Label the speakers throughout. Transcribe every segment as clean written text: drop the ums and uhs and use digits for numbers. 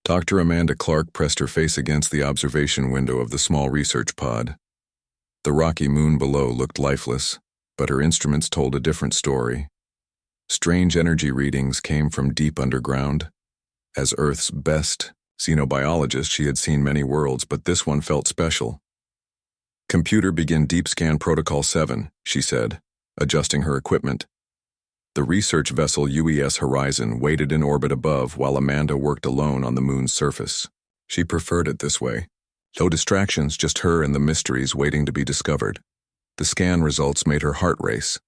Speaker 1: Dr. Amanda Clark pressed her face against the observation window of the small research pod. The rocky moon below looked lifeless, but her instruments told a different story. Strange energy readings came from deep underground. As Earth's best xenobiologist, she had seen many worlds, but this one felt special. "Computer, begin Deep Scan Protocol 7, she said, adjusting her equipment. The research vessel UES Horizon waited in orbit above while Amanda worked alone on the moon's surface. She preferred it this way. No distractions, just her and the mysteries waiting to be discovered. The scan results made her heart race.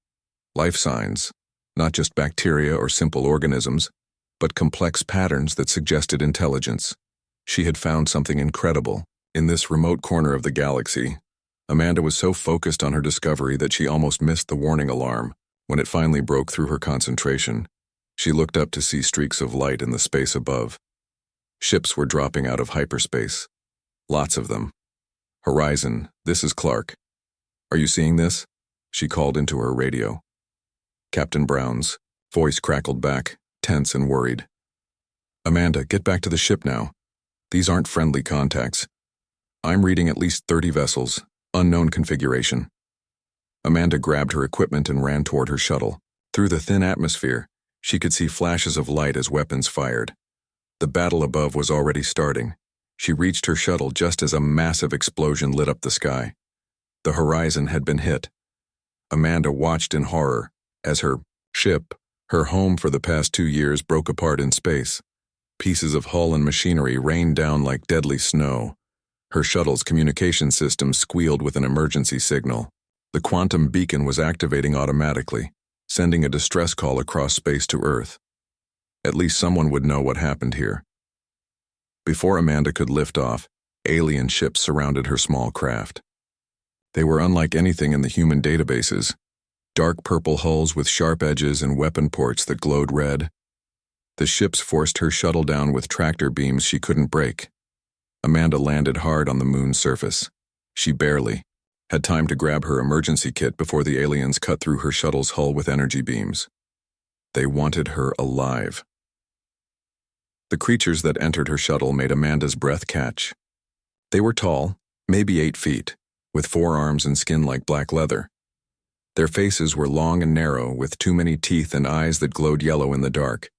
Speaker 1: Life signs, not just bacteria or simple organisms, but complex patterns that suggested intelligence. She had found something incredible. In this remote corner of the galaxy, Amanda was so focused on her discovery that she almost missed the warning alarm. When it finally broke through her concentration, she looked up to see streaks of light in the space above. Ships were dropping out of hyperspace. Lots of them. "Horizon, this is Clark. Are you seeing this?" she called into her radio. Captain Brown's voice crackled back, tense and worried. "Amanda, get back to the ship now. These aren't friendly contacts. I'm reading at least 30 vessels, unknown configuration." Amanda grabbed her equipment and ran toward her shuttle. Through the thin atmosphere, she could see flashes of light as weapons fired. The battle above was already starting. She reached her shuttle just as a massive explosion lit up the sky. The horizon had been hit. Amanda watched in horror as her ship, her home for the past 2 years, broke apart in space. Pieces of hull and machinery rained down like deadly snow. Her shuttle's communication system squealed with an emergency signal. The quantum beacon was activating automatically, sending a distress call across space to Earth. At least someone would know what happened here. Before Amanda could lift off, alien ships surrounded her small craft. They were unlike anything in the human databases. Dark purple hulls with sharp edges and weapon ports that glowed red. The ships forced her shuttle down with tractor beams she couldn't break. Amanda landed hard on the moon's surface. She barely had time to grab her emergency kit before the aliens cut through her shuttle's hull with energy beams. They wanted her alive. The creatures that entered her shuttle made Amanda's breath catch. They were tall, maybe 8 feet, with 4 arms and skin like black leather. Their faces were long and narrow, with too many teeth and eyes that glowed yellow in the dark.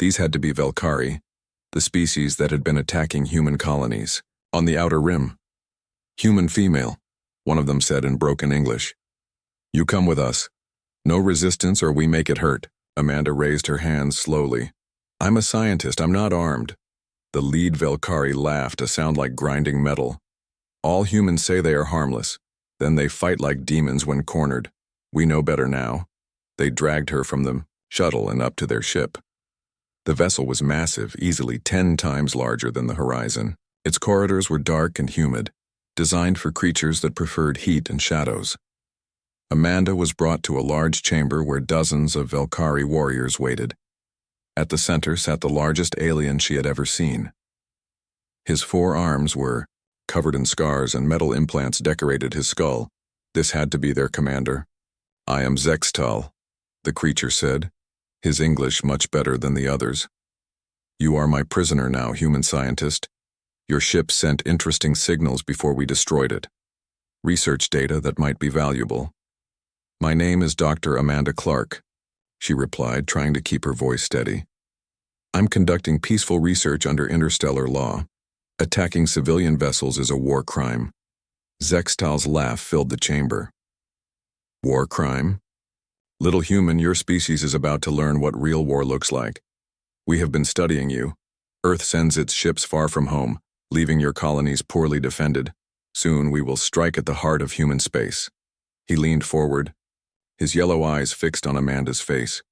Speaker 1: These had to be Velkari, the species that had been attacking human colonies. On the outer rim. "Human female," one of them said in broken English. "You come with us. No resistance or we make it hurt." Amanda raised her hands slowly. "I'm a scientist, I'm not armed." The lead Velkari laughed, a sound like grinding metal. "All humans say they are harmless. Then they fight like demons when cornered. We know better now." They dragged her from the shuttle and up to their ship. The vessel was massive, easily 10 times larger than the horizon. Its corridors were dark and humid, designed for creatures that preferred heat and shadows. Amanda was brought to a large chamber where dozens of Velkari warriors waited. At the center sat the largest alien she had ever seen. His 4 arms were covered in scars and metal implants decorated his skull. This had to be their commander. "I am Zextal," the creature said, his English much better than the others. "You are my prisoner now, human scientist. Your ship sent interesting signals before we destroyed it. Research data that might be valuable." "My name is Dr. Amanda Clark," she replied, trying to keep her voice steady. "I'm conducting peaceful research under interstellar law. Attacking civilian vessels is a war crime." Zextal's laugh filled the chamber. "War crime? Little human, your species is about to learn what real war looks like. We have been studying you. Earth sends its ships far from home, leaving your colonies poorly defended. Soon we will strike at the heart of human space." He leaned forward, his yellow eyes fixed on Amanda's face.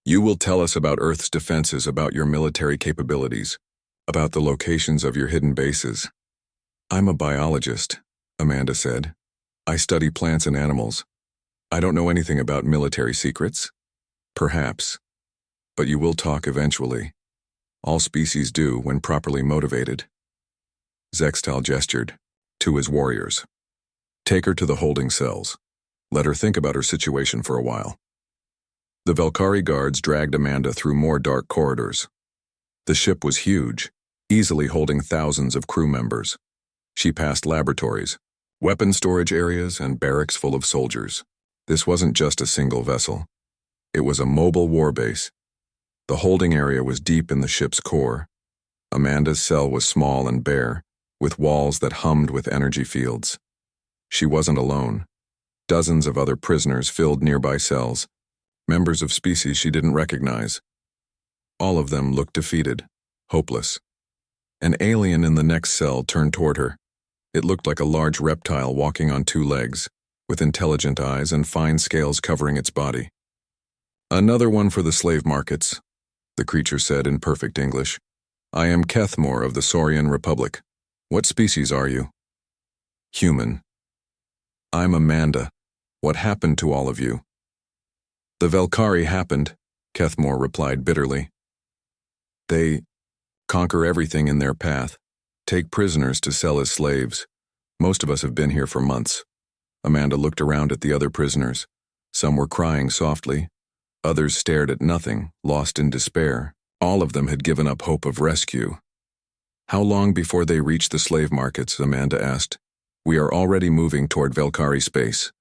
Speaker 1: "You will tell us about Earth's defenses, about your military capabilities, about the locations of your hidden bases." "I'm a biologist," Amanda said. "I study plants and animals. I don't know anything about military secrets." "Perhaps. But you will talk eventually. All species do when properly motivated." Zextal gestured to his warriors. "Take her to the holding cells. Let her think about her situation for a while." The Velkari guards dragged Amanda through more dark corridors. The ship was huge, easily holding thousands of crew members. She passed laboratories, weapon storage areas, and barracks full of soldiers. This wasn't just a single vessel. It was a mobile warbase. The holding area was deep in the ship's core. Amanda's cell was small and bare, with walls that hummed with energy fields. She wasn't alone. Dozens of other prisoners filled nearby cells, members of species she didn't recognize. All of them looked defeated, hopeless. An alien in the next cell turned toward her. It looked like a large reptile walking on two legs, with intelligent eyes and fine scales covering its body. "Another one for the slave markets," the creature said in perfect English. "I am Kethmore of the Saurian Republic. What species are you?" "Human." "I'm Amanda. What happened to all of you?" "The Velkari happened," Kethmore replied bitterly. "They conquer everything in their path, take prisoners to sell as slaves. Most of us have been here for months." Amanda looked around at the other prisoners. Some were crying softly. Others stared at nothing, lost in despair. All of them had given up hope of rescue. "How long before they reach the slave markets?" Amanda asked. "We are already moving toward Velkari space.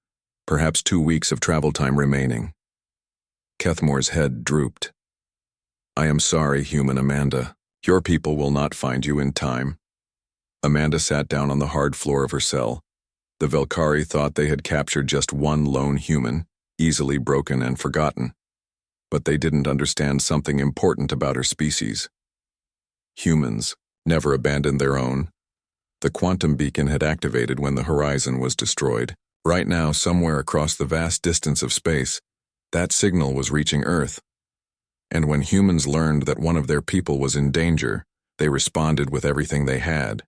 Speaker 1: Perhaps 2 weeks of travel time remaining." Kethmore's head drooped. "I am sorry, human Amanda. Your people will not find you in time." Amanda sat down on the hard floor of her cell. The Velkari thought they had captured just one lone human, easily broken and forgotten. But they didn't understand something important about her species. Humans never abandoned their own. The quantum beacon had activated when the horizon was destroyed. Right now, somewhere across the vast distance of space, that signal was reaching Earth. And when humans learned that one of their people was in danger, they responded with everything they had.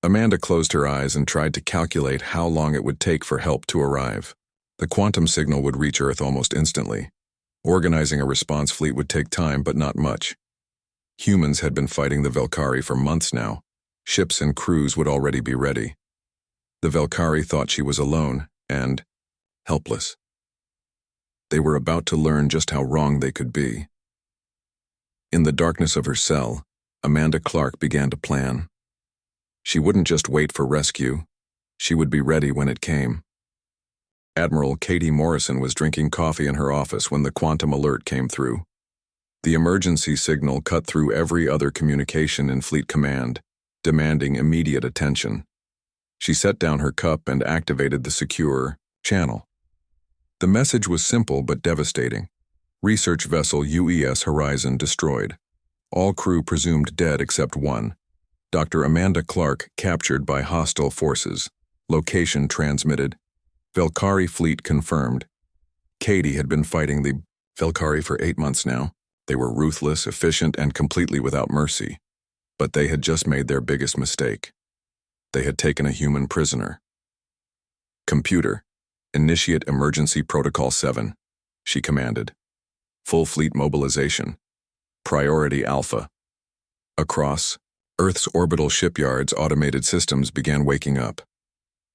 Speaker 1: Amanda closed her eyes and tried to calculate how long it would take for help to arrive. The quantum signal would reach Earth almost instantly. Organizing a response fleet would take time, but not much. Humans had been fighting the Velkari for months now. Ships and crews would already be ready. The Velkari thought she was alone and helpless. They were about to learn just how wrong they could be. In the darkness of her cell, Amanda Clark began to plan. She wouldn't just wait for rescue. She would be ready when it came. Admiral Katie Morrison was drinking coffee in her office when the quantum alert came through. The emergency signal cut through every other communication in Fleet Command, demanding immediate attention. She set down her cup and activated the secure channel. The message was simple but devastating. Research vessel UES Horizon destroyed. All crew presumed dead except one. Dr. Amanda Clark captured by hostile forces. Location transmitted. Velkari fleet confirmed. Katie had been fighting the Velkari for 8 months now. They were ruthless, efficient, and completely without mercy. But they had just made their biggest mistake. They had taken a human prisoner. "Computer, initiate Emergency Protocol 7, she commanded. "Full fleet mobilization. Priority Alpha." Across Earth's orbital shipyards, automated systems began waking up.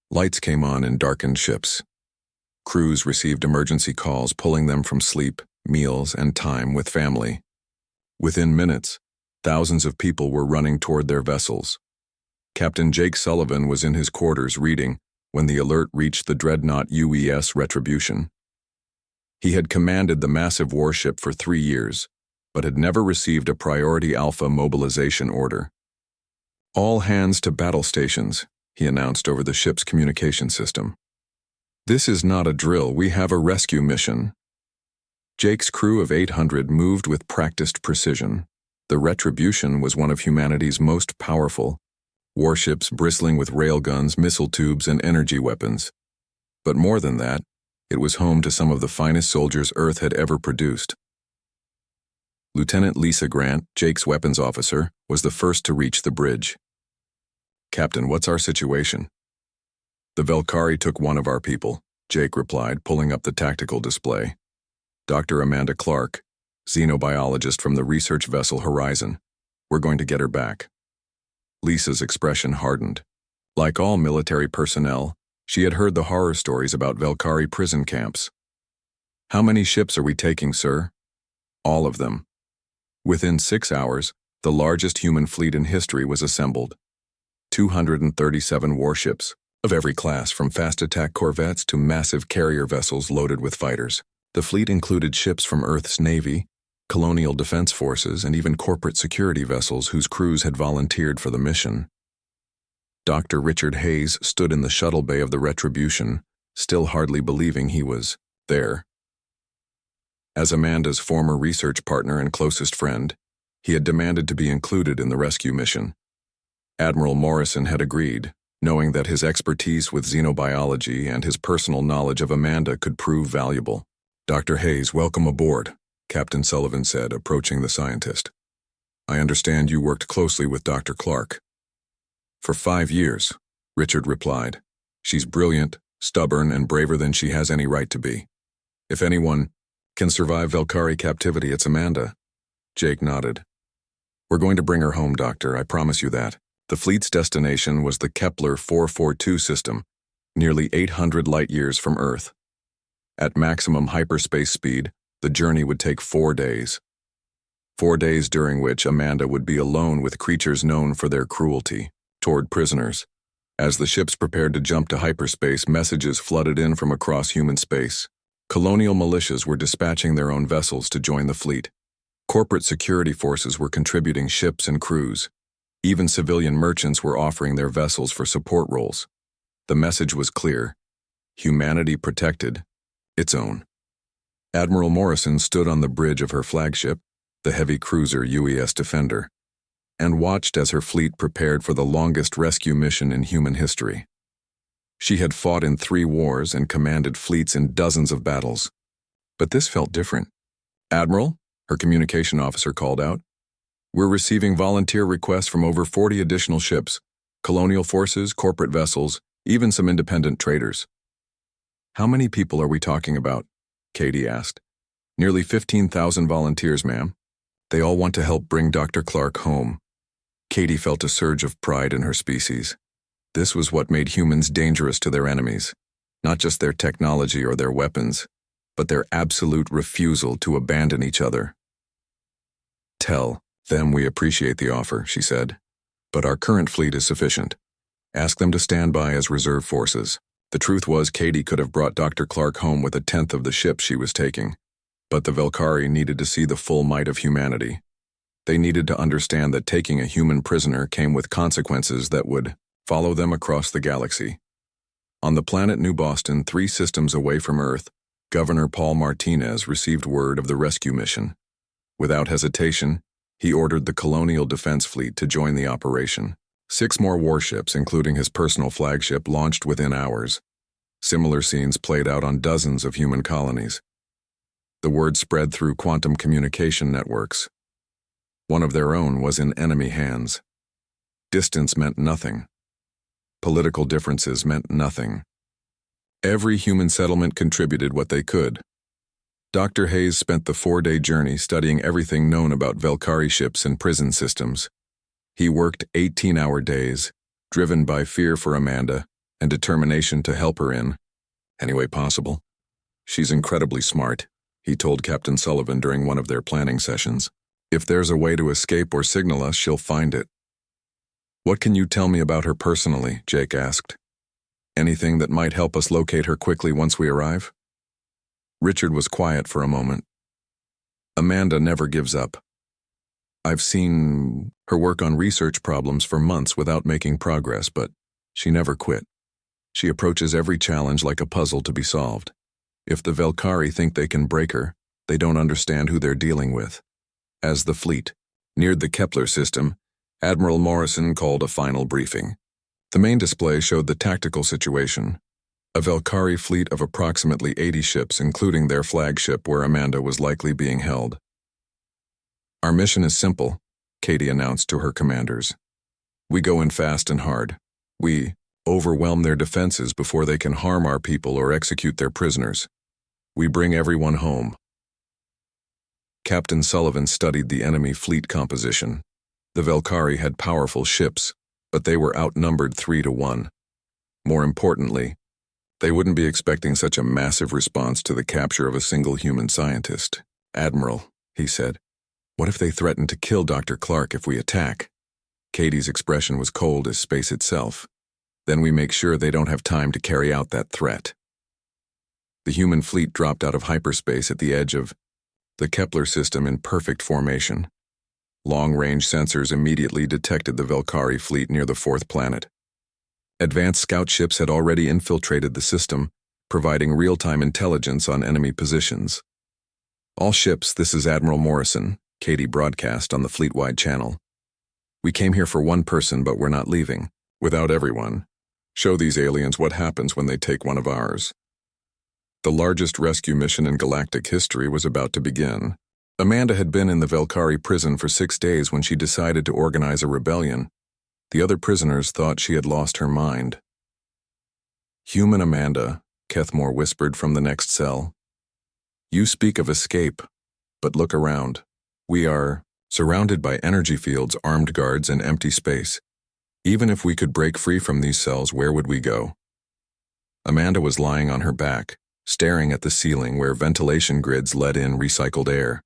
Speaker 1: Lights came on in darkened ships. Crews received emergency calls, pulling them from sleep, meals, and time with family. Within minutes, thousands of people were running toward their vessels. Captain Jake Sullivan was in his quarters reading when the alert reached the dreadnought UES Retribution. He had commanded the massive warship for 3 years, but had never received a priority Alpha mobilization order. "All hands to battle stations," he announced over the ship's communication system. "This is not a drill, we have a rescue mission." Jake's crew of 800 moved with practiced precision. The Retribution was one of humanity's most powerful warships, bristling with railguns, missile tubes, and energy weapons. But more than that, it was home to some of the finest soldiers Earth had ever produced. Lieutenant Lisa Grant, Jake's weapons officer, was the first to reach the bridge. "Captain, what's our situation?" "The Velkari took one of our people," Jake replied, pulling up the tactical display. "Dr. Amanda Clark, xenobiologist from the research vessel Horizon. We're going to get her back." Lisa's expression hardened. Like all military personnel, she had heard the horror stories about Velkari prison camps. "How many ships are we taking, sir?" "All of them." Within 6 hours, The largest human fleet in history was assembled. 237 warships, of every class from fast attack corvettes to massive carrier vessels loaded with fighters. The fleet included ships from Earth's Navy, colonial defense forces, and even corporate security vessels whose crews had volunteered for the mission. Dr. Richard Hayes stood in the shuttle bay of the Retribution, still hardly believing he was there. As Amanda's former research partner and closest friend, he had demanded to be included in the rescue mission. Admiral Morrison had agreed, knowing that his expertise with xenobiology and his personal knowledge of Amanda could prove valuable. "Dr. Hayes, welcome aboard," Captain Sullivan said, approaching the scientist. "I understand you worked closely with Dr. Clark." "For 5 years," Richard replied. "She's brilliant, stubborn, and braver than she has any right to be. If anyone can survive Velkari captivity, it's Amanda." Jake nodded. "We're going to bring her home, Doctor, I promise you that." The fleet's destination was the Kepler 442 system, nearly 800 light-years from Earth. At maximum hyperspace speed, the journey would take 4 days. 4 days during which Amanda would be alone with creatures known for their cruelty toward prisoners. As the ships prepared to jump to hyperspace, messages flooded in from across human space. Colonial militias were dispatching their own vessels to join the fleet. Corporate security forces were contributing ships and crews. Even civilian merchants were offering their vessels for support roles. The message was clear: humanity protected its own. Admiral Morrison stood on the bridge of her flagship, the heavy cruiser UES Defender, and watched as her fleet prepared for the longest rescue mission in human history. She had fought in 3 wars and commanded fleets in dozens of battles. But this felt different. "Admiral," her communication officer called out, "we're receiving volunteer requests from over 40 additional ships, colonial forces, corporate vessels, even some independent traders." "How many people are we talking about?" Katie asked. "Nearly 15,000 volunteers, ma'am. They all want to help bring Dr. Clark home." Katie felt a surge of pride in her species. This was what made humans dangerous to their enemies, not just their technology or their weapons, but their absolute refusal to abandon each other. "Tell them we appreciate the offer," she said, "but our current fleet is sufficient. Ask them to stand by as reserve forces." The truth was, Katie could have brought Dr. Clark home with 1/10 of the ship she was taking, but the Velkari needed to see the full might of humanity. They needed to understand that taking a human prisoner came with consequences that would follow them across the galaxy. On the planet New Boston, 3 systems away from Earth, Governor Paul Martinez received word of the rescue mission. Without hesitation, he ordered the Colonial Defense Fleet to join the operation. 6 more warships, including his personal flagship, launched within hours. Similar scenes played out on dozens of human colonies. The word spread through quantum communication networks. One of their own was in enemy hands. Distance meant nothing. Political differences meant nothing. Every human settlement contributed what they could. Dr. Hayes spent the 4-day journey studying everything known about Velkari ships and prison systems. He worked 18-hour days, driven by fear for Amanda and determination to help her in any way possible. "She's incredibly smart," he told Captain Sullivan during one of their planning sessions. "If there's a way to escape or signal us, she'll find it." "What can you tell me about her personally?" Jake asked. "Anything that might help us locate her quickly once we arrive?" Richard was quiet for a moment. "Amanda never gives up. I've seen her work on research problems for months without making progress, but she never quit. She approaches every challenge like a puzzle to be solved. If the Velkari think they can break her, they don't understand who they're dealing with." As the fleet neared the Kepler system, Admiral Morrison called a final briefing. The main display showed the tactical situation: a Velkari fleet of approximately 80 ships, including their flagship where Amanda was likely being held. "Our mission is simple," Katie announced to her commanders. "We go in fast and hard. We overwhelm their defenses before they can harm our people or execute their prisoners. We bring everyone home." Captain Sullivan studied the enemy fleet composition. The Velkari had powerful ships, but they were outnumbered 3-1. More importantly, they wouldn't be expecting such a massive response to the capture of a single human scientist. "Admiral," he said, What if they threaten to kill Dr. Clark if we attack? Katie's expression was cold as space itself. Then we make sure they don't have time to carry out that threat. The human fleet dropped out of hyperspace at the edge of the Kepler system in perfect formation. Long-range sensors immediately detected the Velkari fleet near the fourth planet. Advanced scout ships had already infiltrated the system, providing real-time intelligence on enemy positions. "All ships, this is Admiral Morrison," Katie broadcast on the fleet-wide channel. "We came here for one person, but we're not leaving. Without everyone. Show these aliens what happens when they take one of ours." The largest rescue mission in galactic history was about to begin. Amanda had been in the Velkari prison for 6 days when she decided to organize a rebellion. The other prisoners thought she had lost her mind. "Human Amanda," Kethmore whispered from the next cell. "You speak of escape, but look around. We are surrounded by energy fields, armed guards, and empty space. Even if we could break free from these cells, where would we go?" Amanda was lying on her back, staring at the ceiling where ventilation grids let in recycled air.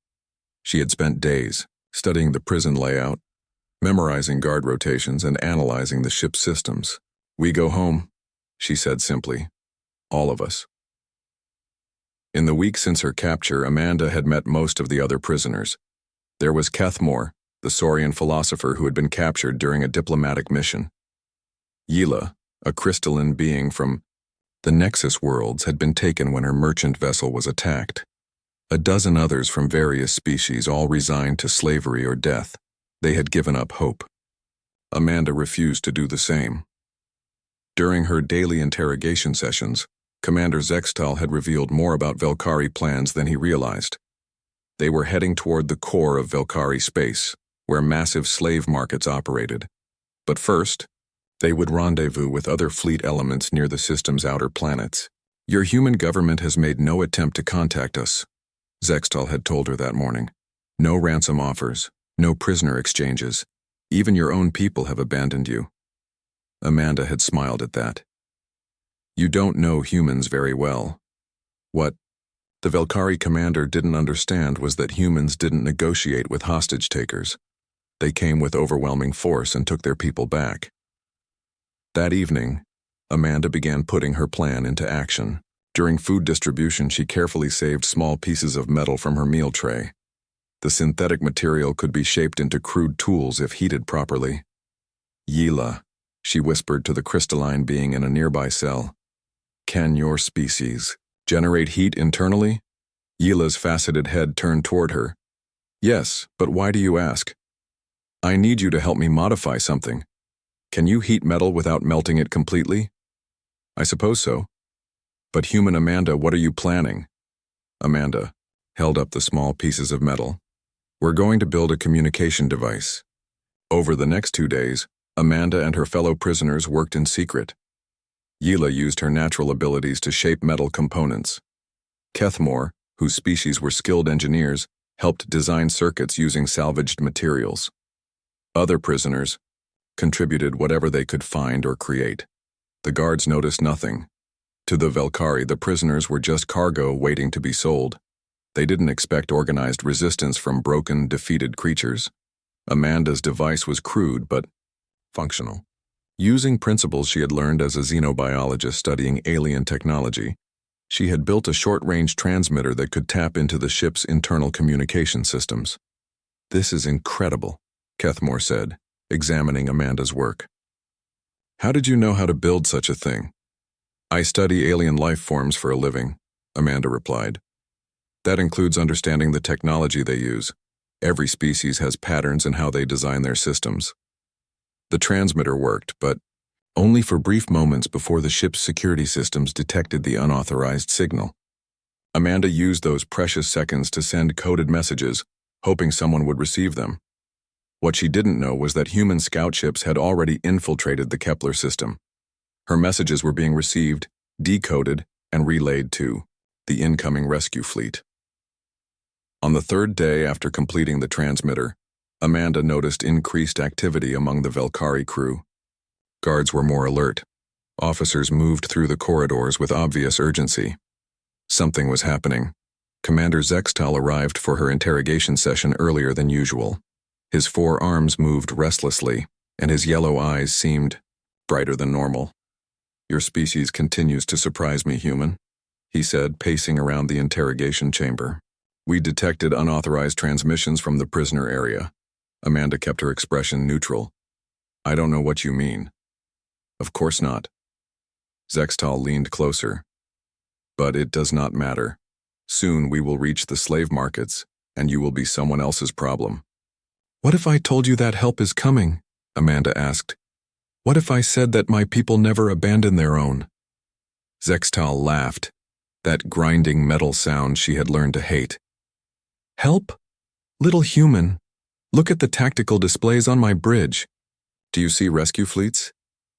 Speaker 1: She had spent days studying the prison layout, memorizing guard rotations, and analyzing the ship's systems. "We go home," she said simply. "All of us." In the week since her capture, Amanda had met most of the other prisoners. There was Kethmore, the Saurian philosopher who had been captured during a diplomatic mission. Yila, a crystalline being from the Nexus worlds, had been taken when her merchant vessel was attacked. A dozen others from various species, all resigned to slavery or death. They had given up hope. Amanda refused to do the same. During her daily interrogation sessions, Commander Zextal had revealed more about Velkari plans than he realized. They were heading toward the core of Velkari space, where massive slave markets operated. But first, they would rendezvous with other fleet elements near the system's outer planets. "Your human government has made no attempt to contact us," Zextal had told her that morning. "No ransom offers, no prisoner exchanges. Even your own people have abandoned you." Amanda had smiled at that. "You don't know humans very well." What the Velkari commander didn't understand was that humans didn't negotiate with hostage takers. They came with overwhelming force and took their people back. That evening, Amanda began putting her plan into action. During food distribution, she carefully saved small pieces of metal from her meal tray. The synthetic material could be shaped into crude tools if heated properly. "Yila," she whispered to the crystalline being in a nearby cell. "Can your species generate heat internally?" Yila's faceted head turned toward her. "Yes, but why do you ask?" "I need you to help me modify something. Can you heat metal without melting it completely?" "I suppose so." "But human Amanda, what are you planning?" Amanda held up the small pieces of metal. "We're going to build a communication device." Over the next 2 days, Amanda and her fellow prisoners worked in secret. Yila used her natural abilities to shape metal components. Kethmore, whose species were skilled engineers, helped design circuits using salvaged materials. Other prisoners contributed whatever they could find or create. The guards noticed nothing. To the Velkari, the prisoners were just cargo waiting to be sold. They didn't expect organized resistance from broken, defeated creatures. Amanda's device was crude but functional. Using principles she had learned as a xenobiologist studying alien technology, she had built a short-range transmitter that could tap into the ship's internal communication systems. "This is incredible," Kethmore said, examining Amanda's work. "How did you know how to build such a thing?" "I study alien life forms for a living," Amanda replied. "That includes understanding the technology they use. Every species has patterns in how they design their systems." The transmitter worked, but only for brief moments before the ship's security systems detected the unauthorized signal. Amanda used those precious seconds to send coded messages, hoping someone would receive them. What she didn't know was that human scout ships had already infiltrated the Kepler system. Her messages were being received, decoded, and relayed to the incoming rescue fleet. On the third day after completing the transmitter, Amanda noticed increased activity among the Velkari crew. Guards were more alert. Officers moved through the corridors with obvious urgency. Something was happening. Commander Zextal arrived for her interrogation session earlier than usual. His 4 arms moved restlessly, and his yellow eyes seemed brighter than normal. "Your species continues to surprise me, human," he said, pacing around the interrogation chamber. "We detected unauthorized transmissions from the prisoner area." Amanda kept her expression neutral. "I don't know what you mean." "Of course not." Zextal leaned closer. "But it does not matter. Soon we will reach the slave markets, and you will be someone else's problem." "What if I told you that help is coming?" Amanda asked. "What if I said that my people never abandon their own?" Zextal laughed, that grinding metal sound she had learned to hate. "Help? Little human, look at the tactical displays on my bridge. Do you see rescue fleets?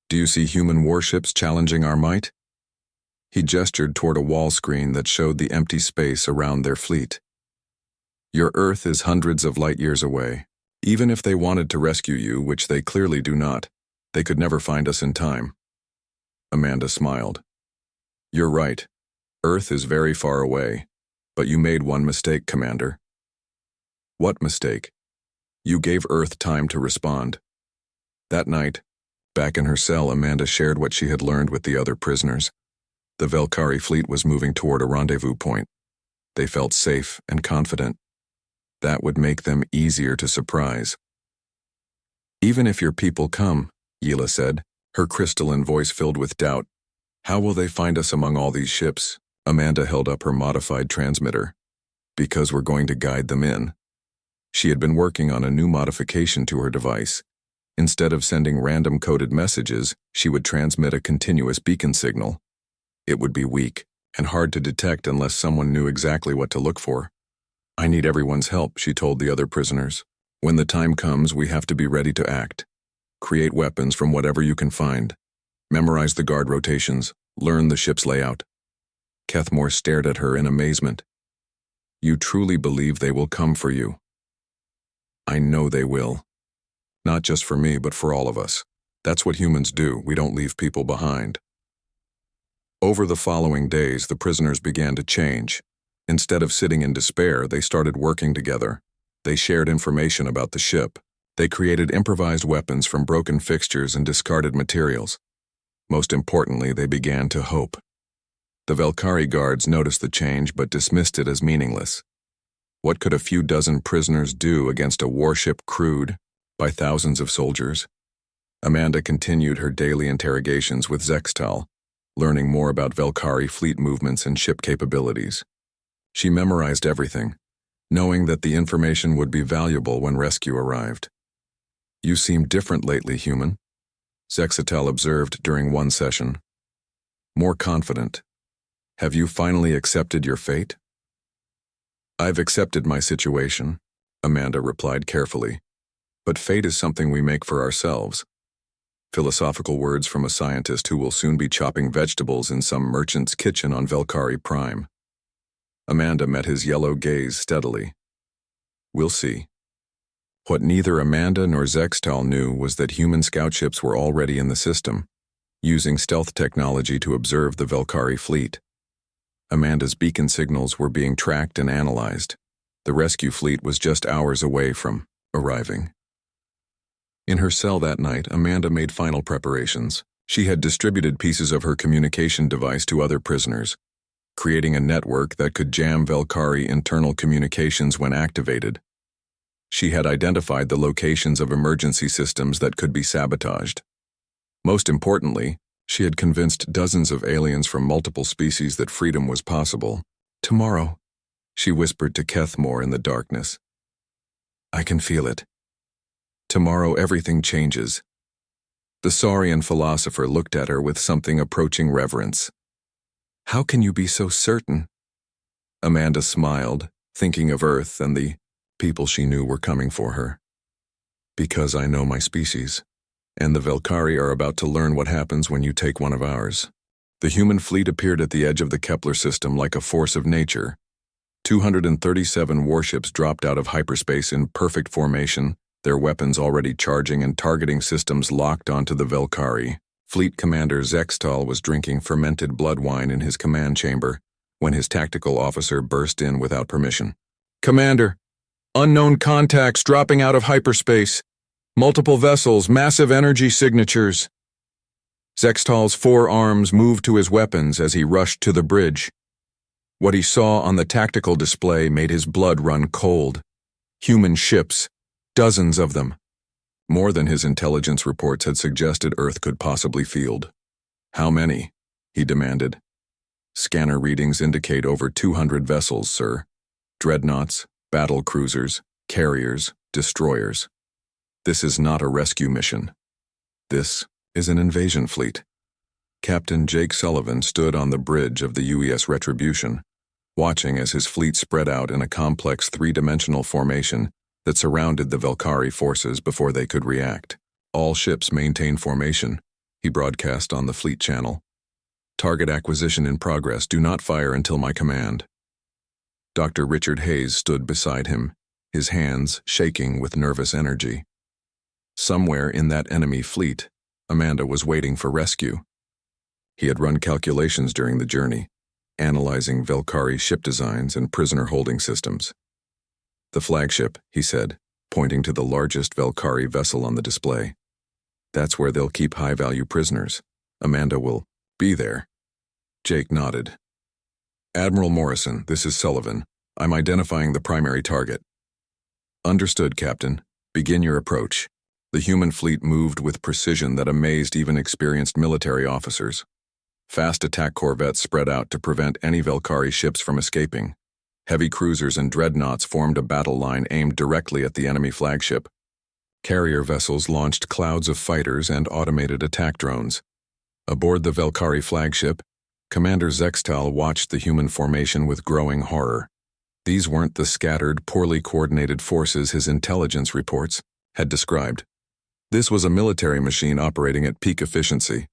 Speaker 1: Do you see human warships challenging our might?" He gestured toward a wall screen that showed the empty space around their fleet. "Your Earth is hundreds of light years away. Even if they wanted to rescue you, which they clearly do not, they could never find us in time." Amanda smiled. "You're right. Earth is very far away, but you made one mistake, Commander." "What mistake?" "You gave Earth time to respond." That night, back in her cell, Amanda shared what she had learned with the other prisoners. The Velkari fleet was moving toward a rendezvous point. They felt safe and confident. That would make them easier to surprise. "Even if your people come," Yila said, her crystalline voice filled with doubt, "how will they find us among all these ships?" Amanda held up her modified transmitter. "Because we're going to guide them in." She had been working on a new modification to her device. Instead of sending random coded messages, she would transmit a continuous beacon signal. It would be weak and hard to detect unless someone knew exactly what to look for. "I need everyone's help," she told the other prisoners. "When the time comes, we have to be ready to act. Create weapons from whatever you can find. Memorize the guard rotations. Learn the ship's layout." Kethmore stared at her in amazement. "You truly believe they will come for you?" "I know they will. Not just for me, but for all of us. That's what humans do. We don't leave people behind." Over the following days, the prisoners began to change. Instead of sitting in despair, they started working together. They shared information about the ship. They created improvised weapons from broken fixtures and discarded materials. Most importantly, they began to hope. The Velkari guards noticed the change but dismissed it as meaningless. What could a few dozen prisoners do against a warship crewed by thousands of soldiers? Amanda continued her daily interrogations with Zextal, learning more about Velkari fleet movements and ship capabilities. She memorized everything, knowing that the information would be valuable when rescue arrived. "You seem different lately, human," Zextal observed during one session. "More confident. Have you finally accepted your fate?" "I've accepted my situation," Amanda replied carefully. "But fate is something we make for ourselves." Philosophical words from a scientist who will soon be chopping vegetables in some merchant's kitchen on Velkari Prime. Amanda met his yellow gaze steadily. "We'll see." What neither Amanda nor Zextal knew was that human scout ships were already in the system, using stealth technology to observe the Velkari fleet. Amanda's beacon signals were being tracked and analyzed. The rescue fleet was just hours away from arriving. In her cell that night, Amanda made final preparations. She had distributed pieces of her communication device to other prisoners, creating a network that could jam Velkari internal communications when activated. She had identified the locations of emergency systems that could be sabotaged. Most importantly, she had convinced dozens of aliens from multiple species that freedom was possible. "Tomorrow," she whispered to Kethmore in the darkness. "I can feel it. Tomorrow everything changes." The Saurian philosopher looked at her with something approaching reverence. "How can you be so certain?" Amanda smiled, thinking of Earth and the people she knew were coming for her. "Because I know my species, and the Velkari are about to learn what happens when you take one of ours." The human fleet appeared at the edge of the Kepler system like a force of nature. 237 warships dropped out of hyperspace in perfect formation, their weapons already charging and targeting systems locked onto the Velkari. Fleet Commander Zextal was drinking fermented blood wine in his command chamber, when his tactical officer burst in without permission. "Commander, unknown contacts dropping out of hyperspace. Multiple vessels, massive energy signatures." Zextal's forearms moved to his weapons as he rushed to the bridge. What he saw on the tactical display made his blood run cold. Human ships, dozens of them. More than his intelligence reports had suggested Earth could possibly field. "How many?" he demanded. "Scanner readings indicate over 200 vessels, sir. Dreadnoughts, battle cruisers, carriers, destroyers. This is not a rescue mission. This is an invasion fleet." Captain Jake Sullivan stood on the bridge of the UES Retribution, watching as his fleet spread out in a complex three-dimensional formation that surrounded the Velkari forces before they could react. "All ships maintain formation," he broadcast on the fleet channel. "Target acquisition in progress. Do not fire until my command." Dr. Richard Hayes stood beside him, his hands shaking with nervous energy. Somewhere in that enemy fleet, Amanda was waiting for rescue. He had run calculations during the journey, analyzing Velkari ship designs and prisoner holding systems. "The flagship," he said, pointing to the largest Velkari vessel on the display. "That's where they'll keep high-value prisoners. Amanda will be there." Jake nodded. "Admiral Morrison, this is Sullivan. I'm identifying the primary target." "Understood, Captain. Begin your approach." The human fleet moved with precision that amazed even experienced military officers. Fast attack corvettes spread out to prevent any Velkari ships from escaping. Heavy cruisers and dreadnoughts formed a battle line aimed directly at the enemy flagship. Carrier vessels launched clouds of fighters and automated attack drones. Aboard the Velkari flagship, Commander Zextal watched the human formation with growing horror. These weren't the scattered, poorly coordinated forces his intelligence reports had described. This was a military machine operating at peak efficiency.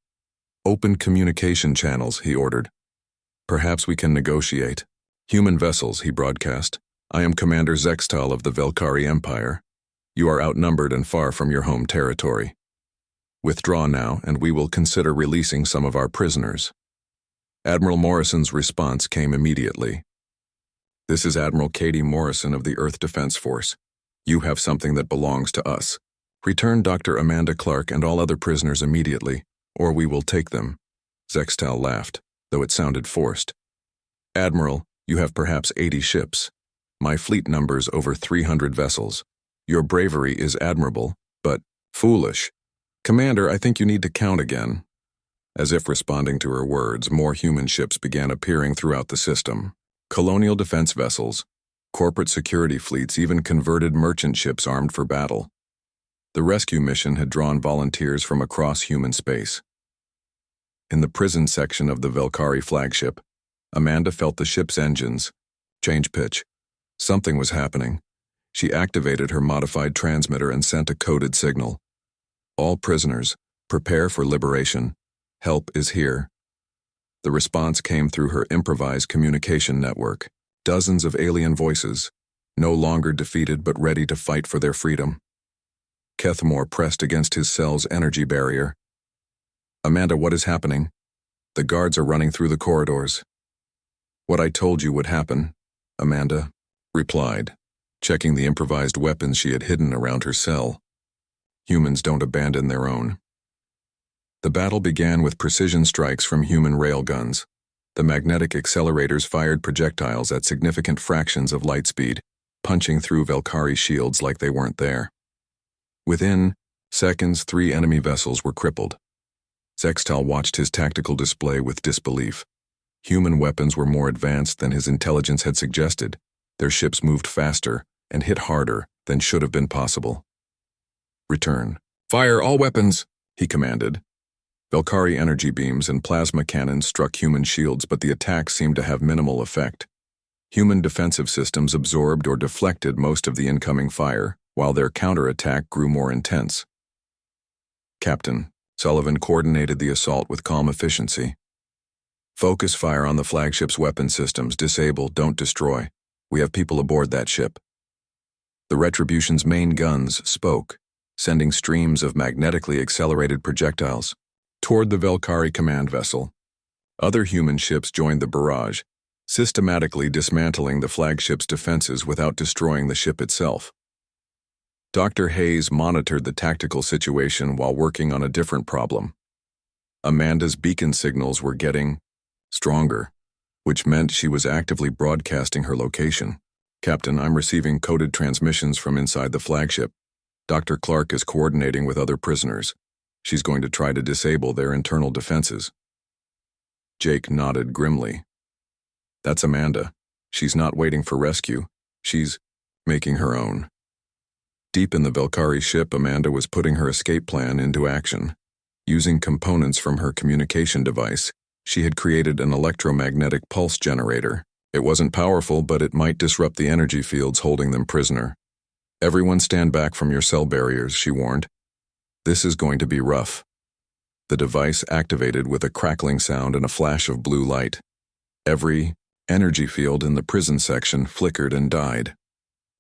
Speaker 1: "Open communication channels," he ordered. "Perhaps we can negotiate." "Human vessels," he broadcast. "I am Commander Zextal of the Velkari Empire. You are outnumbered and far from your home territory. Withdraw now, and we will consider releasing some of our prisoners." Admiral Morrison's response came immediately. "This is Admiral Katie Morrison of the Earth Defense Force. You have something that belongs to us. Return Dr. Amanda Clark and all other prisoners immediately, or we will take them." Zextal laughed, though it sounded forced. "Admiral, you have perhaps 80 ships. My fleet numbers over 300 vessels. Your bravery is admirable, but foolish. Commander, I think you need to count again." As if responding to her words, more human ships began appearing throughout the system. Colonial defense vessels, corporate security fleets, even converted merchant ships armed for battle. The rescue mission had drawn volunteers from across human space. In the prison section of the Velkari flagship, Amanda felt the ship's engines change pitch. Something was happening. She activated her modified transmitter and sent a coded signal. "All prisoners, prepare for liberation. Help is here." The response came through her improvised communication network. Dozens of alien voices, no longer defeated but ready to fight for their freedom. Kethmore pressed against his cell's energy barrier. "Amanda, what is happening?" "The guards are running through the corridors." "What I told you would happen," Amanda replied, checking the improvised weapons she had hidden around her cell. Humans don't abandon their own. The battle began with precision strikes from human railguns. The magnetic accelerators fired projectiles at significant fractions of light speed, punching through Velkari shields like they weren't there. Within seconds, 3 enemy vessels were crippled. Zextal watched his tactical display with disbelief. Human weapons were more advanced than his intelligence had suggested. Their ships moved faster and hit harder than should have been possible. "Return. Fire all weapons," he commanded. Velkari energy beams and plasma cannons struck human shields, but the attack seemed to have minimal effect. Human defensive systems absorbed or deflected most of the incoming fire, while their counterattack grew more intense. "Captain," Sullivan coordinated the assault with calm efficiency. "Focus fire on the flagship's weapon systems. Disable, don't destroy. We have people aboard that ship." The Retribution's main guns spoke, sending streams of magnetically accelerated projectiles toward the Velkari command vessel. Other human ships joined the barrage, systematically dismantling the flagship's defenses without destroying the ship itself. Dr. Hayes monitored the tactical situation while working on a different problem. Amanda's beacon signals were getting stronger, which meant she was actively broadcasting her location. "Captain, I'm receiving coded transmissions from inside the flagship. Dr. Clark is coordinating with other prisoners. She's going to try to disable their internal defenses." Jake nodded grimly. "That's Amanda. She's not waiting for rescue. She's making her own." Deep in the Valkyrie ship, Amanda was putting her escape plan into action. Using components from her communication device, she had created an electromagnetic pulse generator. It wasn't powerful, but it might disrupt the energy fields holding them prisoner. "Everyone stand back from your cell barriers," she warned. "This is going to be rough." The device activated with a crackling sound and a flash of blue light. Every energy field in the prison section flickered and died.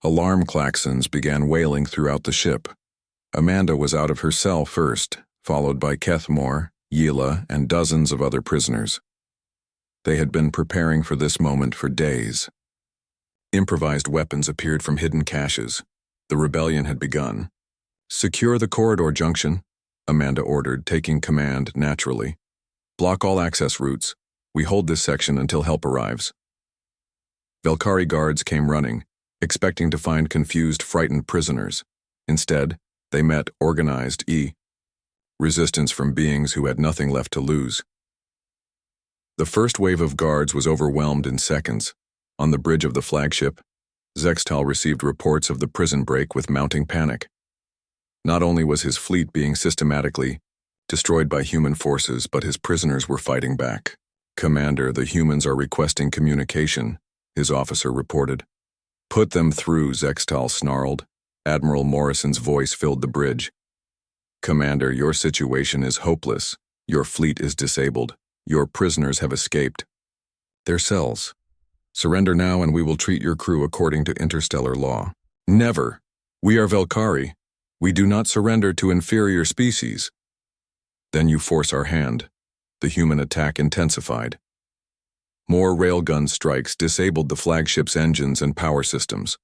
Speaker 1: Alarm klaxons began wailing throughout the ship. Amanda was out of her cell first, followed by Kethmore, Yela, and dozens of other prisoners. They had been preparing for this moment for days. Improvised weapons appeared from hidden caches. The rebellion had begun. "Secure the corridor junction," Amanda ordered, taking command naturally. "Block all access routes. We hold this section until help arrives." Valkyrie guards came running, expecting to find confused, frightened prisoners. Instead, they met organized resistance from beings who had nothing left to lose. The first wave of guards was overwhelmed in seconds. On the bridge of the flagship, Zextal received reports of the prison break with mounting panic. Not only was his fleet being systematically destroyed by human forces, but his prisoners were fighting back. "Commander, the humans are requesting communication," his officer reported. "Put them through," Zextal snarled. Admiral Morrison's voice filled the bridge. "Commander, your situation is hopeless. Your fleet is disabled. Your prisoners have escaped their cells. Surrender now and we will treat your crew according to interstellar law." "Never. We are Valkyrie. We do not surrender to inferior species." "Then you force our hand." The human attack intensified. More railgun strikes disabled the flagship's engines and power systems.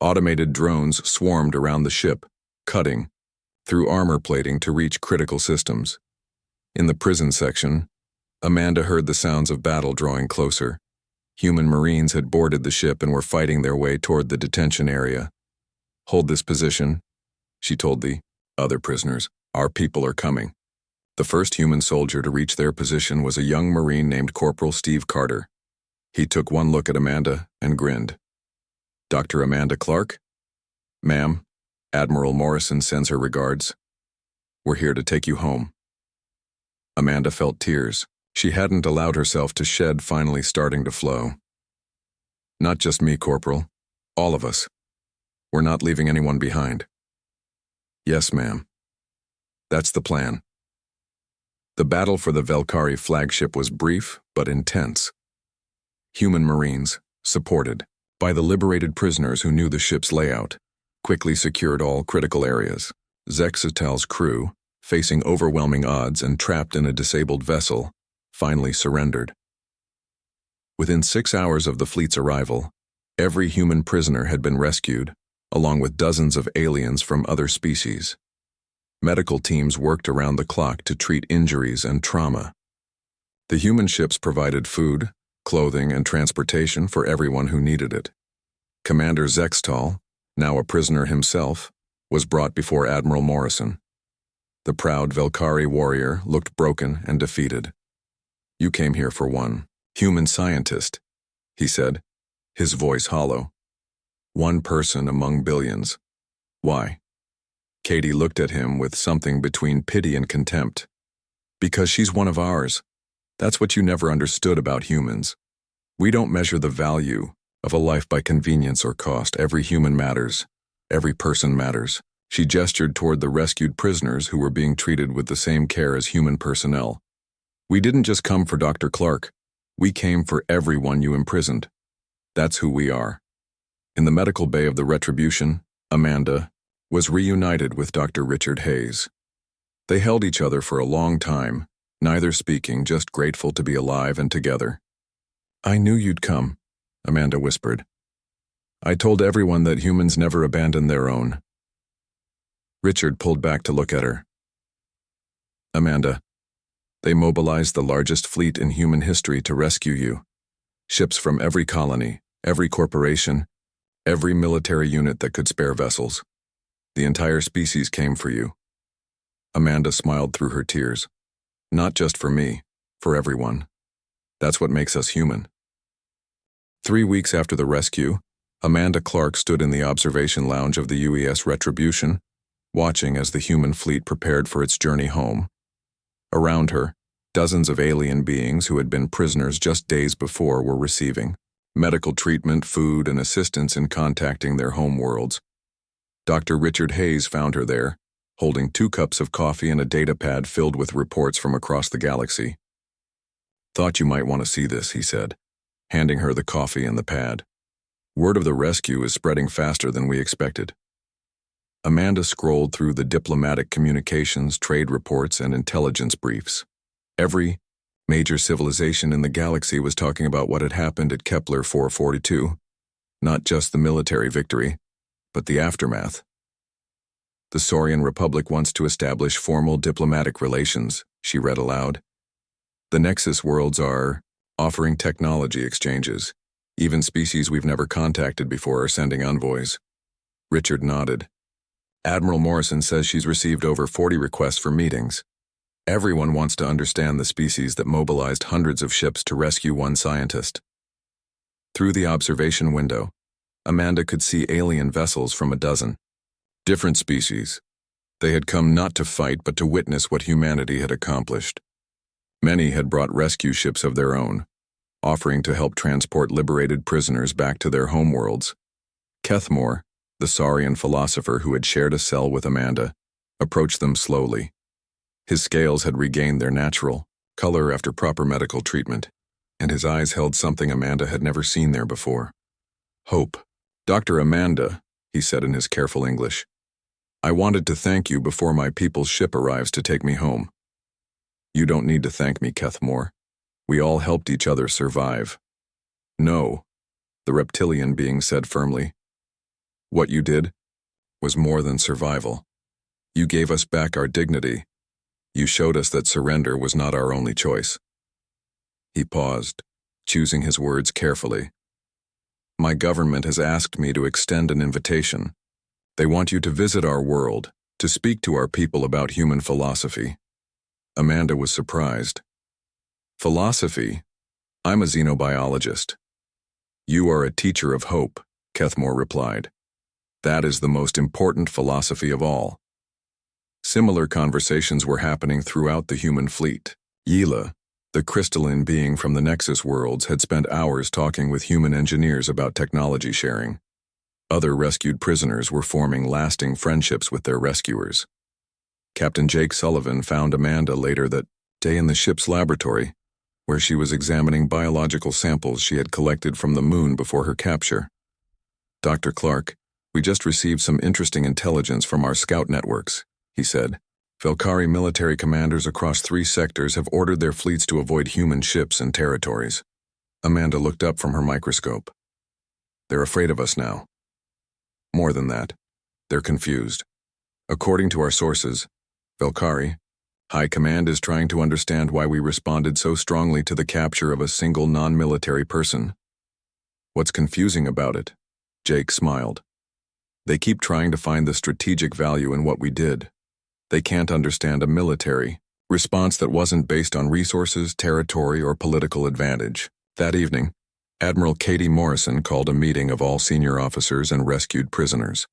Speaker 1: Automated drones swarmed around the ship, cutting through armor plating to reach critical systems. In the prison section, Amanda heard the sounds of battle drawing closer. Human Marines had boarded the ship and were fighting their way toward the detention area. "Hold this position," she told the other prisoners. "Our people are coming." The first human soldier to reach their position was a young Marine named Corporal Steve Carter. He took one look at Amanda and grinned. "Dr. Amanda Clark?" "Ma'am, Admiral Morrison sends her regards. We're here to take you home." Amanda felt tears. She hadn't allowed herself to shed, finally starting to flow. "Not just me, Corporal. All of us. We're not leaving anyone behind." "Yes, ma'am. That's the plan." The battle for the Valkyrie flagship was brief but intense. Human Marines, supported by the liberated prisoners who knew the ship's layout, quickly secured all critical areas. Zextal's crew, facing overwhelming odds and trapped in a disabled vessel, finally surrendered. Within 6 hours of the fleet's arrival, every human prisoner had been rescued, along with dozens of aliens from other species. Medical teams worked around the clock to treat injuries and trauma. The human ships provided food, clothing, and transportation for everyone who needed it. Commander Zextal, now a prisoner himself, was brought before Admiral Morrison. The proud Valkyrie warrior looked broken and defeated. "You came here for one human scientist," he said, his voice hollow. "One person among billions. Why?" Katie looked at him with something between pity and contempt. "Because she's one of ours. That's what you never understood about humans. We don't measure the value of a life by convenience or cost. Every human matters. Every person matters." She gestured toward the rescued prisoners who were being treated with the same care as human personnel. "We didn't just come for Dr. Clark. We came for everyone you imprisoned. That's who we are." In the medical bay of the Retribution, Amanda was reunited with Dr. Richard Hayes. They held each other for a long time, neither speaking, just grateful to be alive and together. I knew you'd come, Amanda whispered. I told everyone that humans never abandon their own. Richard pulled back to look at her. Amanda, they mobilized the largest fleet in human history to rescue you. Ships from every colony, every corporation, every military unit that could spare vessels. The entire species came for you. Amanda smiled through her tears. Not just for me, for everyone. That's what makes us human. 3 weeks after the rescue, Amanda Clark stood in the observation lounge of the UES Retribution, watching as the human fleet prepared for its journey home. Around her, dozens of alien beings who had been prisoners just days before were receiving medical treatment, food, and assistance in contacting their home worlds. Dr. Richard Hayes found her there, holding 2 cups of coffee and a data pad filled with reports from across the galaxy. Thought you might want to see this, he said, handing her the coffee and the pad. Word of the rescue is spreading faster than we expected. Amanda scrolled through the diplomatic communications, trade reports, and intelligence briefs. Every major civilization in the galaxy was talking about what had happened at Kepler 442, not just the military victory, but the aftermath. The Saurian Republic wants to establish formal diplomatic relations, she read aloud. The Nexus worlds are offering technology exchanges. Even species we've never contacted before are sending envoys. Richard nodded. Admiral Morrison says she's received over 40 requests for meetings. Everyone wants to understand the species that mobilized hundreds of ships to rescue one scientist. Through the observation window, Amanda could see alien vessels from a dozen. Different species. They had come not to fight but to witness what humanity had accomplished. Many had brought rescue ships of their own, offering to help transport liberated prisoners back to their homeworlds. Kethmore, the Saurian philosopher who had shared a cell with Amanda, approached them slowly. His scales had regained their natural color after proper medical treatment, and his eyes held something Amanda had never seen there before. Hope. Dr. Amanda, he said in his careful English, I wanted to thank you before my people's ship arrives to take me home. You don't need to thank me, Kethmore. We all helped each other survive. No, the reptilian being said firmly. What you did was more than survival. You gave us back our dignity. You showed us that surrender was not our only choice. He paused, choosing his words carefully. My government has asked me to extend an invitation. They want you to visit our world, to speak to our people about human philosophy. Amanda was surprised. Philosophy? I'm a xenobiologist. You are a teacher of hope, Kethmore replied. That is the most important philosophy of all. Similar conversations were happening throughout the human fleet. Yila, the crystalline being from the Nexus worlds, had spent hours talking with human engineers about technology sharing. Other rescued prisoners were forming lasting friendships with their rescuers. Captain Jake Sullivan found Amanda later that day in the ship's laboratory, where she was examining biological samples she had collected from the moon before her capture. Dr. Clark, we just received some interesting intelligence from our scout networks, he said. Velkari military commanders across 3 sectors have ordered their fleets to avoid human ships and territories. Amanda looked up from her microscope. They're afraid of us now. More than that, they're confused. According to our sources, Velkari, High Command is trying to understand why we responded so strongly to the capture of a single non-military person. What's confusing about it? Jake smiled. They keep trying to find the strategic value in what we did. They can't understand a military response that wasn't based on resources, territory, or political advantage. That evening, Admiral Katie Morrison called a meeting of all senior officers and rescued prisoners.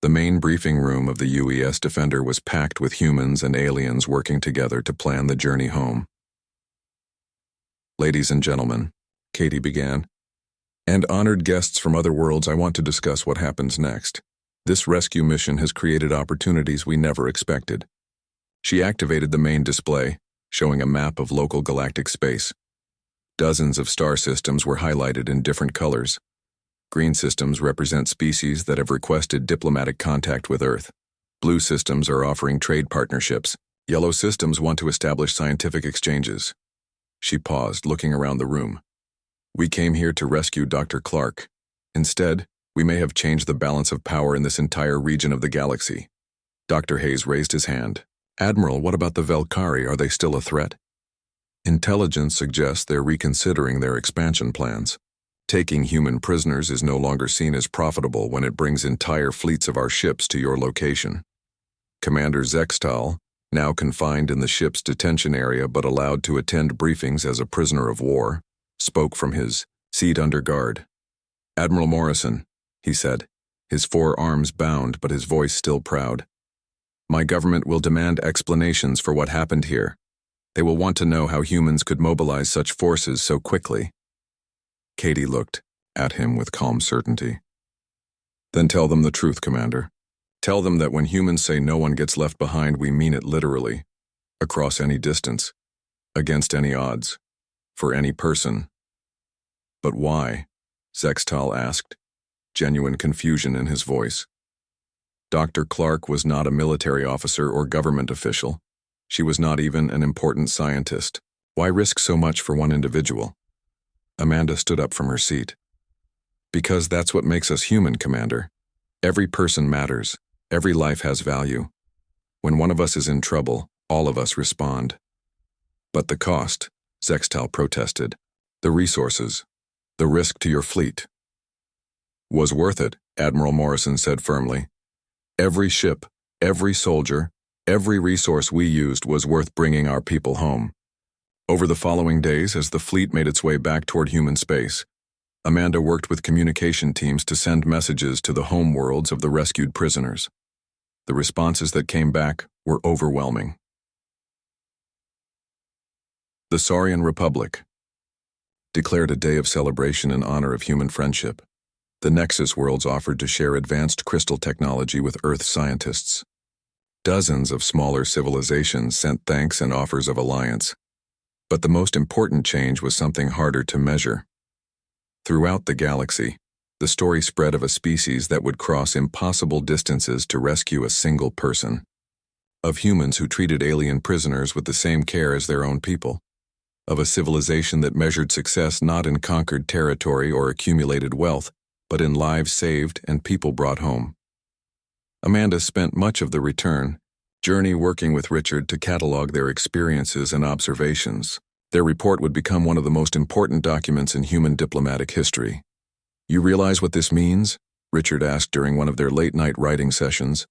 Speaker 1: The main briefing room of the UES Defender was packed with humans and aliens working together to plan the journey home. Ladies and gentlemen, Katie began, and honored guests from other worlds, I want to discuss what happens next. This rescue mission has created opportunities we never expected. She activated the main display, showing a map of local galactic space. Dozens of star systems were highlighted in different colors. Green systems represent species that have requested diplomatic contact with Earth. Blue systems are offering trade partnerships. Yellow systems want to establish scientific exchanges. She paused, looking around the room. We came here to rescue Dr. Clark. Instead, we may have changed the balance of power in this entire region of the galaxy." Dr. Hayes raised his hand. "Admiral, what about the Velkari? Are they still a threat?" "Intelligence suggests they're reconsidering their expansion plans. Taking human prisoners is no longer seen as profitable when it brings entire fleets of our ships to your location. Commander Zextal, now confined in the ship's detention area but allowed to attend briefings as a prisoner of war, spoke from his seat under guard. "Admiral Morrison," he said, his 4 arms bound but his voice still proud. "My government will demand explanations for what happened here. They will want to know how humans could mobilize such forces so quickly." Katie looked at him with calm certainty. "Then tell them the truth, Commander. Tell them that when humans say no one gets left behind, we mean it literally, across any distance, against any odds, for any person." "But why?" Zextal asked, genuine confusion in his voice. Dr. Clark was not a military officer or government official. She was not even an important scientist. Why risk so much for one individual? Amanda stood up from her seat. "Because that's what makes us human, Commander. Every person matters. Every life has value. When one of us is in trouble, all of us respond." "But the cost," Zextal protested. "The resources. The risk to your fleet." "Was worth it," Admiral Morrison said firmly. "Every ship, every soldier, every resource we used was worth bringing our people home." Over the following days, as the fleet made its way back toward human space, Amanda worked with communication teams to send messages to the home worlds of the rescued prisoners. The responses that came back were overwhelming. The Saurian Republic declared a day of celebration in honor of human friendship. The Nexus worlds offered to share advanced crystal technology with Earth scientists. Dozens of smaller civilizations sent thanks and offers of alliance. But the most important change was something harder to measure. Throughout the galaxy, the story spread of a species that would cross impossible distances to rescue a single person. Of humans who treated alien prisoners with the same care as their own people. Of a civilization that measured success not in conquered territory or accumulated wealth, but in lives saved and people brought home. Amanda spent much of the return journey working with Richard to catalog their experiences and observations. Their report would become one of the most important documents in human diplomatic history. "You realize what this means?" Richard asked during one of their late-night writing sessions.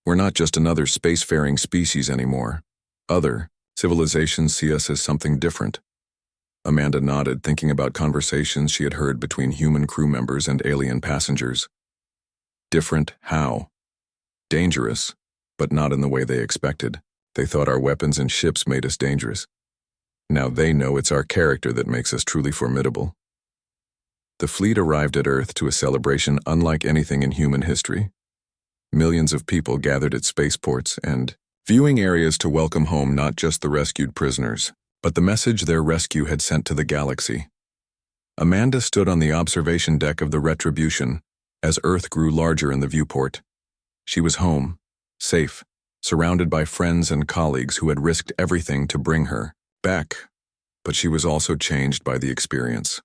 Speaker 1: "We're not just another spacefaring species anymore. Other civilizations see us as something different." Amanda nodded, thinking about conversations she had heard between human crew members and alien passengers. Different how? Dangerous, but not in the way they expected. They thought our weapons and ships made us dangerous. Now they know it's our character that makes us truly formidable. The fleet arrived at Earth to a celebration unlike anything in human history. Millions of people gathered at spaceports and viewing areas to welcome home not just the rescued prisoners, but the message their rescue had sent to the galaxy. Amanda stood on the observation deck of the Retribution as Earth grew larger in the viewport. She was home, safe, surrounded by friends and colleagues who had risked everything to bring her back, but she was also changed by the experience.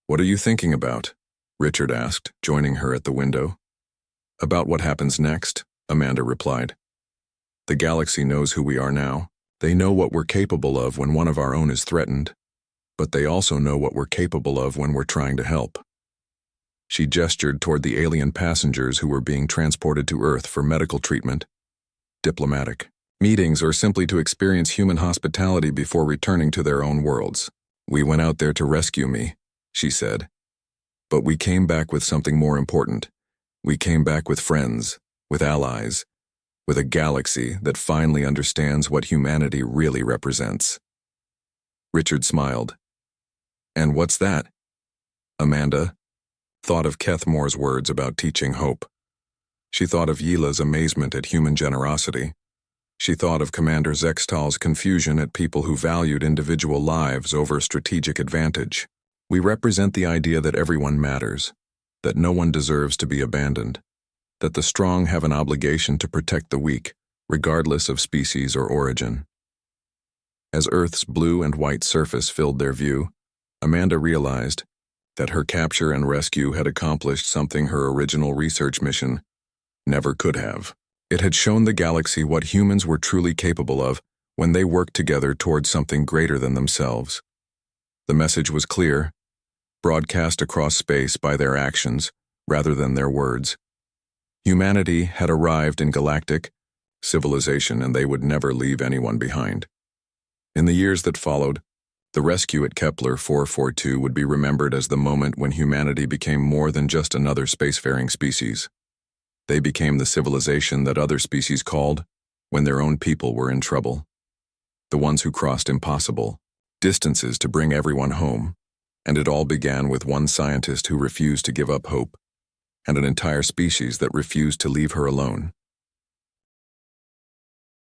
Speaker 1: "What are you thinking about?" Richard asked, joining her at the window. "About what happens next," Amanda replied. "The galaxy knows who we are now. They know what we're capable of when one of our own is threatened, but they also know what we're capable of when we're trying to help." She gestured toward the alien passengers who were being transported to Earth for medical treatment, diplomatic meetings, or simply to experience human hospitality before returning to their own worlds. "We went out there to rescue me," she said. "But we came back with something more important. We came back with friends, with allies, with a galaxy that finally understands what humanity really represents." Richard smiled. "And what's that?" Amanda thought of Kethmore's words about teaching hope. She thought of Yila's amazement at human generosity. She thought of Commander Zextal's confusion at people who valued individual lives over strategic advantage. "We represent the idea that everyone matters, that no one deserves to be abandoned, that the strong have an obligation to protect the weak, regardless of species or origin." As Earth's blue and white surface filled their view, Amanda realized that her capture and rescue had accomplished something her original research mission never could have. It had shown the galaxy what humans were truly capable of when they worked together towards something greater than themselves. The message was clear, broadcast across space by their actions rather than their words. Humanity had arrived in galactic civilization, and they would never leave anyone behind. In the years that followed, the rescue at Kepler 442 would be remembered as the moment when humanity became more than just another spacefaring species. They became the civilization that other species called when their own people were in trouble. The ones who crossed impossible distances to bring everyone home. And it all began with one scientist who refused to give up hope, and an entire species that refused to leave her alone.